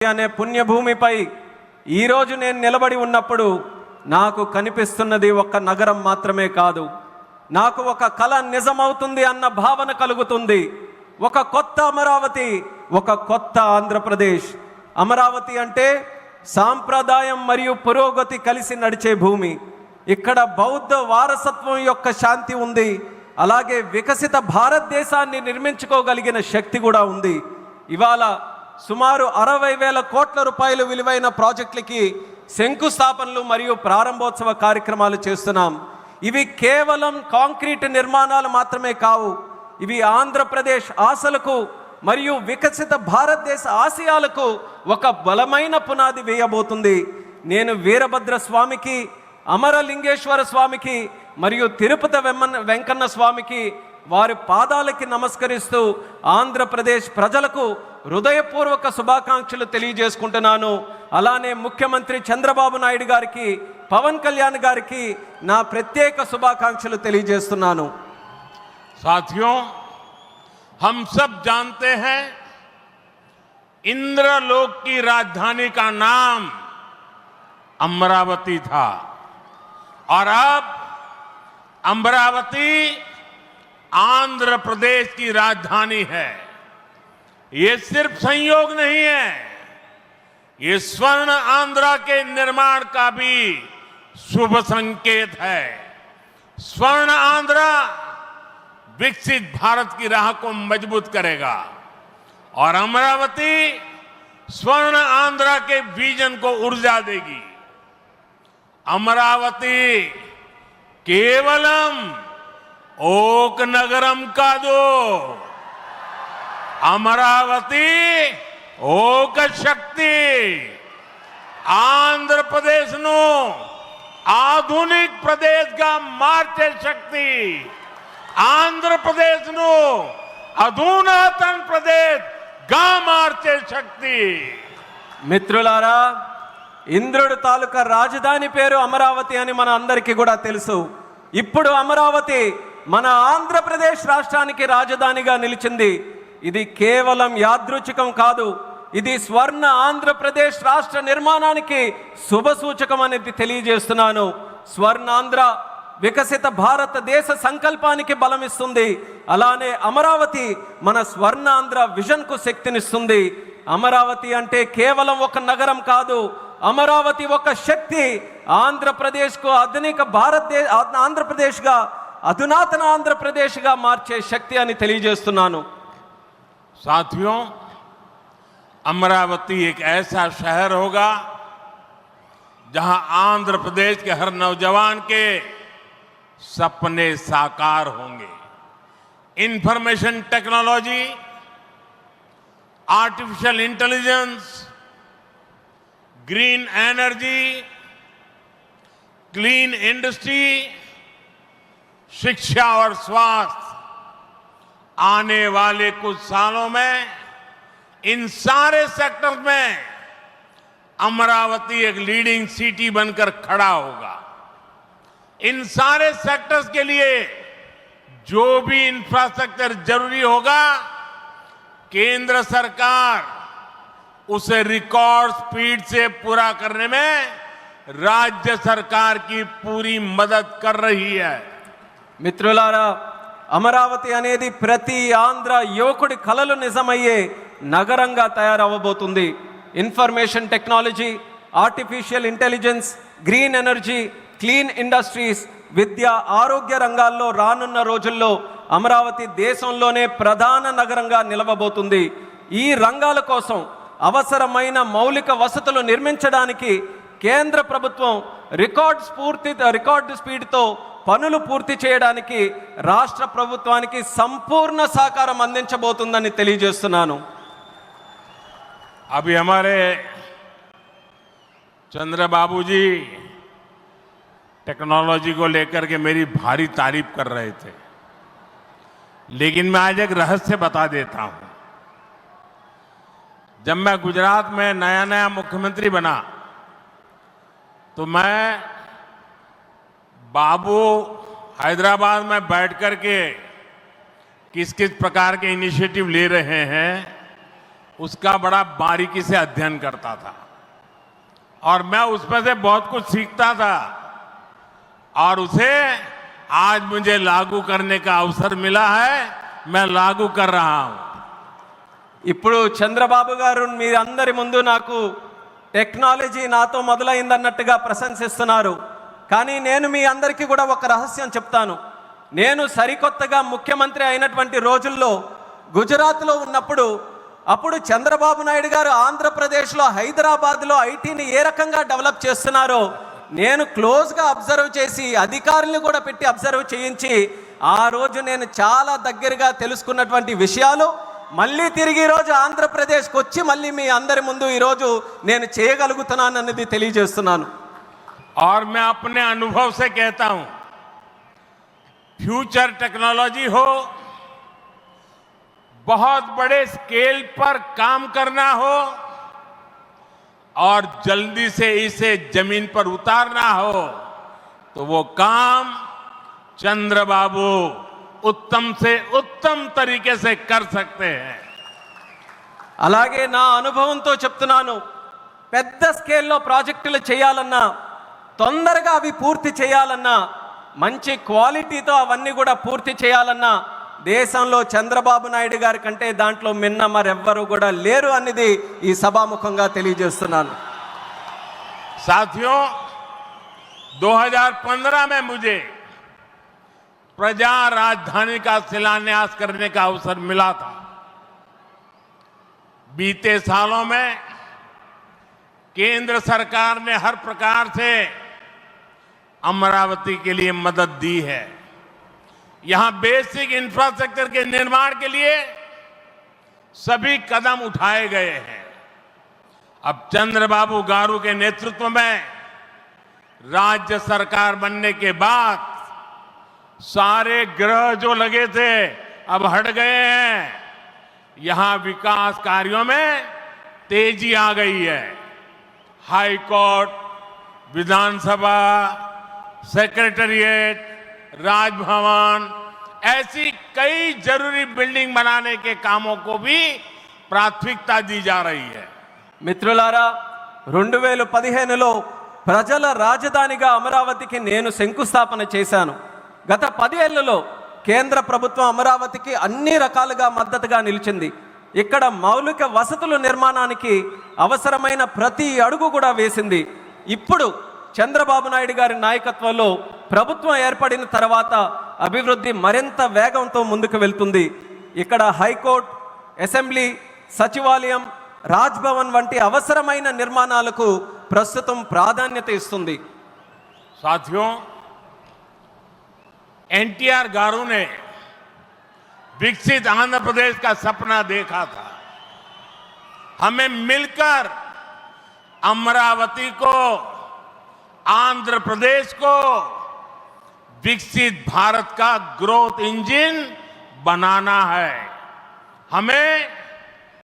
అనే పుణ్యభూమిపై ఈరోజు నేను నిలబడి ఉన్నప్పుడు నాకు కనిపిస్తున్నది ఒక నగరం మాత్రమే కాదు. నాకు ఒక కళ నిజమవుతుంది అన్న భావన కలుగుతుంది. ఒక కొత్త అమరావతి, ఒక కొత్త ఆంధ్రప్రదేశ్. అమరావతి అంటే సాంప్రదాయం మరియు పురోగతి కలిసి నడిచే భూమి. ఇక్కడ బౌద్ధ వారసత్వం యొక్క శాంతి ఉంది. అలాగే వికసిత భారతదేశాన్ని నిర్మించుకోగలిగిన శక్తి కూడా ఉంది. ఇవాళ సుమారు 60,000 కోట్ల రూపాయలు విలువైన ప్రాజెక్టులకి శంకుస్థాపనలు మరియు ప్రారంభోత్సవ కార్యక్రమాలు చేస్తున్నాం. ఇవి కేవలం కాంక్రీట్ నిర్మాణాలు మాత్రమే కావు. ఇవి ఆంధ్రప్రదేశ్ ఆశలకు మరియు వికసిత భారతదేశ ఆశయాలకు ఒక బలమైన పునాది వేయబోతుంది. నేను వీరభద్ర స్వామికి, అమరలింగేశ్వర స్వామికి మరియు తిరుపతి వెంకన్న స్వామికి వారి పాదాలకి నమస్కరిస్తూ ఆంధ్రప్రదేశ్ ప్రజలకు హృదయపూర్వక శుభాకాంక్షలు తెలియజేసుకుంటున్నాను. అలానే ముఖ్యమంత్రి చంద్రబాబు నాయుడు గారికి, పవన్ కళ్యాణ్ గారికి నా ప్రత్యేక శుభాకాంక్షలు తెలియజేస్తున్నాను. साथियों, हम सब जानते हैं इंद्रलोक की राजधानी का नाम अमरावती था और अब अमरावती आंध्र प्रदेश की राजधानी है. ये सिर्फ संयोग नहीं है, ये स्वर्ण आंध्रा के निर्माण का भी शुभ संकेत है. स्वर्ण आंध्रा विकसित भारत की राह को मजबूत करेगा और अमरावती स्वर्ण आंध्रा के विजन को ऊर्जा देगी. अमरावती केवलम ओक नगरम कादो, अमरावती ओक शक्ति आंध्र प्रदेश नो आधुनिक प्रदेश का मार्चे शक्ति, आंध्र प्रदेश नो अधुनातन प्रदेश गा मार्चे शक्ति. మిత్రులారా, ఇంద్రుడు తాలూకా రాజధాని పేరు అమరావతి అని మన అందరికీ కూడా తెలుసు. ఇప్పుడు అమరావతి మన ఆంధ్రప్రదేశ్ రాష్ట్రానికి రాజధానిగా నిలిచింది. ఇది కేవలం యాదృచ్ఛికం కాదు, ఇది స్వర్ణ ఆంధ్రప్రదేశ్ రాష్ట్ర నిర్మాణానికి శుభ సూచకం అనేది తెలియజేస్తున్నాను. స్వర్ణాంధ్ర వికసిత భారతదేశ సంకల్పానికి బలమిస్తుంది. అలానే అమరావతి మన స్వర్ణాంధ్ర విజన్కు శక్తినిస్తుంది. అమరావతి అంటే కేవలం ఒక నగరం కాదు, అమరావతి ఒక శక్తి. ఆంధ్రప్రదేశ్కు ఆధునిక ఆంధ్రప్రదేశ్గా, అధునాతన ఆంధ్రప్రదేశ్గా మార్చే శక్తి అని తెలియజేస్తున్నాను. साथियों, अमरावती एक ऐसा शहर होगा जहां आंध्र प्रदेश के हर नौजवान के सपने साकार होंगे. Information technology, artificial intelligence, green energy, clean industry, शिक्षा और स्वास्थ्य, आने वाले कुछ सालों में इन सारे सेक्टर में अमरावती एक लीडिंग सिटी बनकर खड़ा होगा. इन सारे सेक्टर्स के लिए जो भी इंफ्रास्ट्रक्चर जरूरी होगा, केंद्र सरकार उसे रिकॉर्ड स्पीड से पूरा करने में राज्य सरकार की पूरी मदद कर रही है. మిత్రులారా, అమరావతి అనేది ప్రతి ఆంధ్ర యువకుడి కలలు నిజమయ్యే నగరంగా తయారవబోతుంది. Information technology, artificial intelligence, green energy, clean industries, విద్య, ఆరోగ్య రంగాల్లో రానున్న రోజుల్లో అమరావతి దేశంలోనే ప్రధాన నగరంగా నిలవబోతుంది. ఈ రంగాల కోసం అవసరమైన మౌలిక వసతులు నిర్మించడానికి కేంద్ర ప్రభుత్వం రికార్డు స్పీడ్తో పనులు పూర్తి చేయడానికి రాష్ట్ర ప్రభుత్వానికి సంపూర్ణ సహకారం అందించబోతుందని తెలియజేస్తున్నాను. अभी हमारे चंद्रबाबू जी टेक्नोलॉजी को लेकर के मेरी भारी तारीफ कर रहे थे, लेकिन मैं आज एक रहस्य बता देता हूं. जब मैं गुजरात में नया मुख्यमंत्री बना तो मैं बाबू हैदराबाद में बैठ कर के किस किस प्रकार के इनिशिएटिव ले रहे हैं उसका बड़ा बारीकी से अध्ययन करता था और मैं उसमें से बहुत कुछ सीखता था और उसे आज मुझे लागू करने का अवसर मिला है, मैं लागू कर रहा हूं। ఇప్పుడు చంద్రబాబు గారు మీ అందరి ముందు నాకు టెక్నాలజీ నాతో మొదలైందన్నట్టుగా ప్రశంసిస్తున్నారు. కానీ నేను మీ అందరికీ కూడా ఒక రహస్యం చెప్తాను. నేను సరికొత్తగా ముఖ్యమంత్రి అయినటువంటి రోజుల్లో గుజరాత్లో ఉన్నప్పుడు అప్పుడు చంద్రబాబు నాయుడు గారు ఆంధ్రప్రదేశ్లో హైదరాబాద్లో ఐటీని ఏ రకంగా డెవలప్ చేస్తున్నారో నేను క్లోజ్గా అబ్జర్వ్ చేసి అధికారులను కూడా పెట్టి అబ్జర్వ్ చేయించి ఆ రోజు నేను చాలా దగ్గరగా తెలుసుకున్నటువంటి విషయాలు మళ్ళీ తిరిగి ఈరోజు ఆంధ్రప్రదేశ్కి వచ్చి మళ్ళీ మీ అందరి ముందు ఈరోజు నేను చేయగలుగుతున్నానన్నది తెలియజేస్తున్నాను. और मैं अपने अनुभव से कहता हूं, फ्यूचर टेक्नोलॉजी हो, बहुत बड़े स्केल पर काम करना हो और जल्दी से इसे जमीन पर उतारना हो तो वो काम चंद्रबाबू उत्तम से उत्तम तरीके से कर सकते हैं. అలాగే నా అనుభవంతో చెప్తున్నాను, పెద్ద స్కేల్లో ప్రాజెక్టులు చేయాలన్నా తొందరగా అవి పూర్తి చేయాలన్నా మంచి క్వాలిటీతో అవన్నీ కూడా పూర్తి చేయాలన్నా దేశంలో చంద్రబాబు నాయుడు గారి కంటే దాంట్లో మిన్న మరెవ్వరూ కూడా లేరు అనేది ఈ సభాముఖంగా తెలియజేస్తున్నాను. साथियों, 2015 में मुझे प्रजा राजधानी का शिलान्यास करने का अवसर मिला था. बीते सालों में केंद्र सरकार ने हर प्रकार से अमरावती के लिए मदद दी है. यहां बेसिक इंफ्रास्ट्रक्चर के निर्माण के लिए सभी कदम उठाए गए हैं. अब चंद्रबाबू गारू के नेतृत्व में राज्य सरकार बनने के बाद सारे ग्रह जो लगे थे अब हट गए हैं. यहां विकास कार्यों में तेजी आ गई है. हाई कोर्ट, विधानसभा, सेक्रेटेरिएट, राजभवन, ऐसी कई जरूरी बिल्डिंग बनाने के कामों को भी प्राथमिकता दी जा रही है. మిత్రులారా, 2015లో ప్రజల రాజధానిగా అమరావతికి నేను శంకుస్థాపన చేశాను. గత 10 ఏళ్లలో కేంద్ర ప్రభుత్వం అమరావతికి అన్ని రకాలుగా మద్దతుగా నిలిచింది. ఇక్కడ మౌలిక వసతుల నిర్మాణానికి అవసరమైన ప్రతి అడుగు కూడా వేసింది. ఇప్పుడు చంద్రబాబు నాయుడు గారి నాయకత్వంలో ప్రభుత్వం ఏర్పడిన తర్వాత అభివృద్ధి మరింత వేగంతో ముందుకు వెళ్తుంది. ఇక్కడ హైకోర్టు, అసెంబ్లీ, సచివాలయం, రాజ్భవన్ వంటి అవసరమైన నిర్మాణాలకు ప్రస్తుతం ప్రాధాన్యత ఇస్తుంది. साथियों, एनटीआर गारू ने विकसित आंध्र प्रदेश का सपना देखा था. हमें मिलकर अमरावती को, आंध्र प्रदेश को विकसित भारत का ग्रोथ इंजन बनाना है. हमें